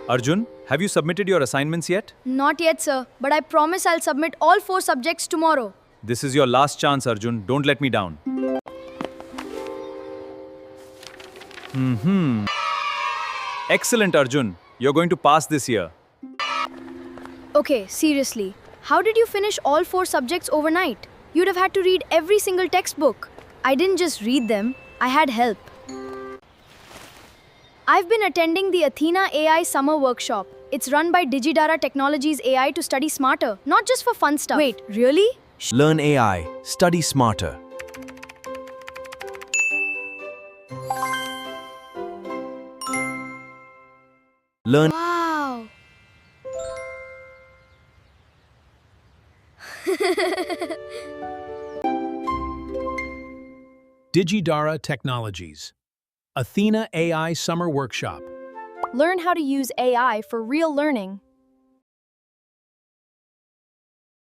Arjun, have you submitted your assignments yet? Not yet, sir, but I promise I'll submit all 4 subjects tomorrow. This is your last chance, Arjun. Don't let me down. Excellent, Arjun. You're going to pass this year. Okay, seriously. How did you finish all 4 subjects overnight? You'd have had to read every single textbook. I didn't just read them, I had help. I've been attending the Athena AI summer workshop. It's run by DigiDARA Technologies AI to study smarter, not just for fun stuff. Wait, really? Learn AI, study smarter. Learn Wow. DigiDARA Technologies. Athena AI Summer Workshop. Learn how to use AI for real learning.